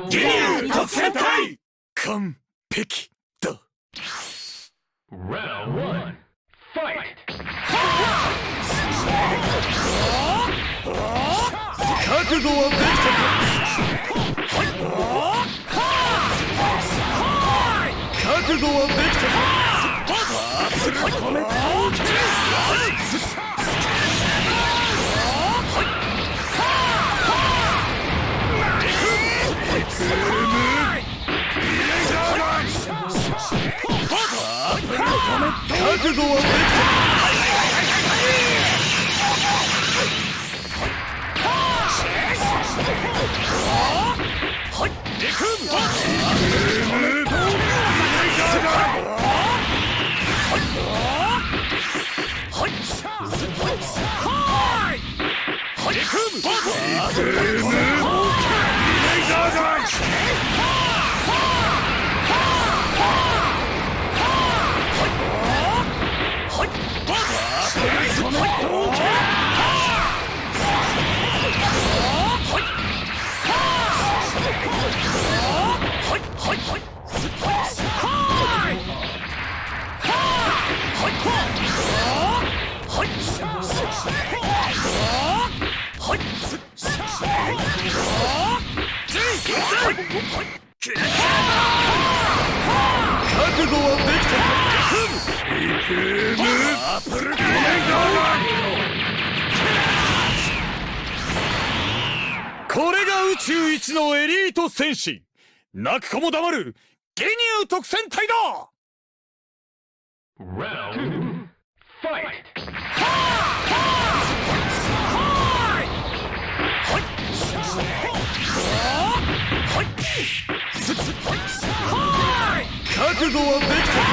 ギニュー特戦隊完璧だ。Round 1 Fight! 覚悟はできたか。覚悟はできたか。覚悟はできた。これが宇宙一のエリート戦士、泣く子も黙るゲニュー特戦隊だ。 Round 2 Fight! 覚悟はできたか。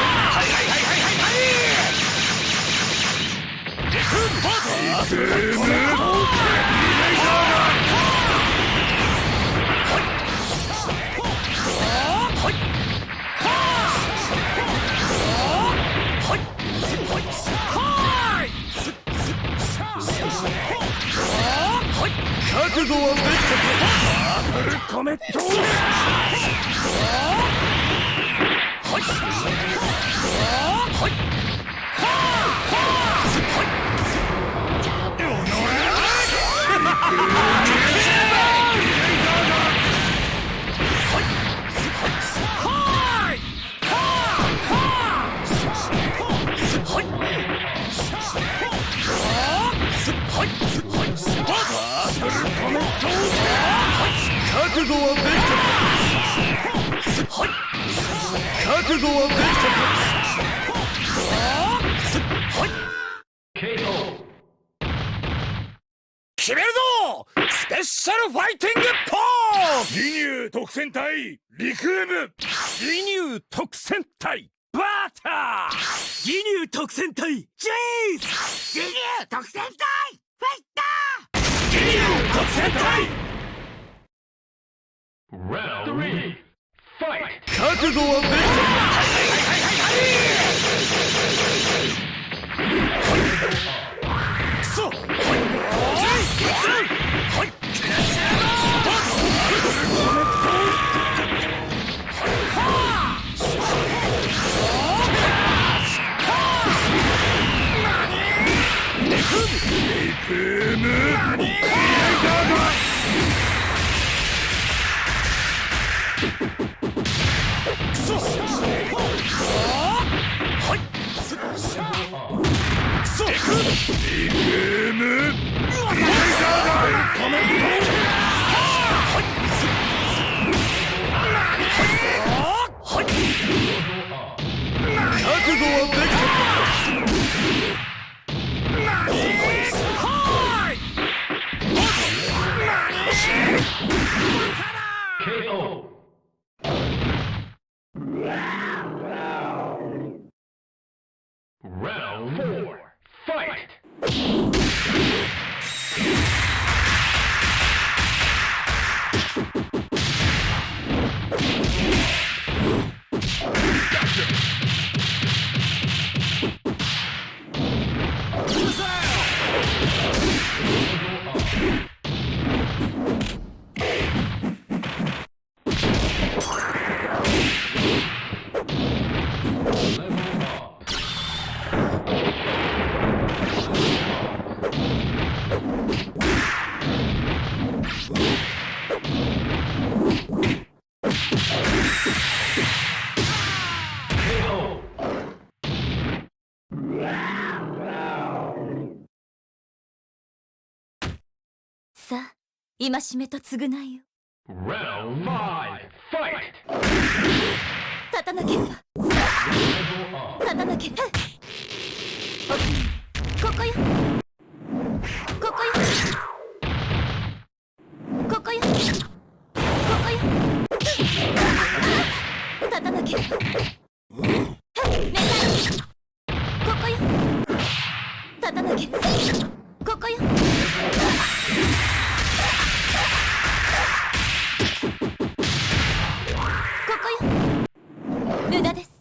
覚悟はできたか。ダブルコメット。覚悟はできたか。覚悟はできたか。 KO! 決めるぞ、スペシャルファイティングポーズ。ギニュー特戦隊リクエム。ギニュー特戦隊バーター。ギニュー特戦隊ジェイス。ギニュー特戦隊ファイター。ギニュー特戦隊。 Round 3 Fight! 覚悟はできたか。くそ。KO! Round 4 Fight! KO. さあ、戒めと償いよ。 Round 5. Fight. 立たなければ Level up. 立たなければここよここよここよここよ立たなければメダルここよ立たなければここよここよ無駄です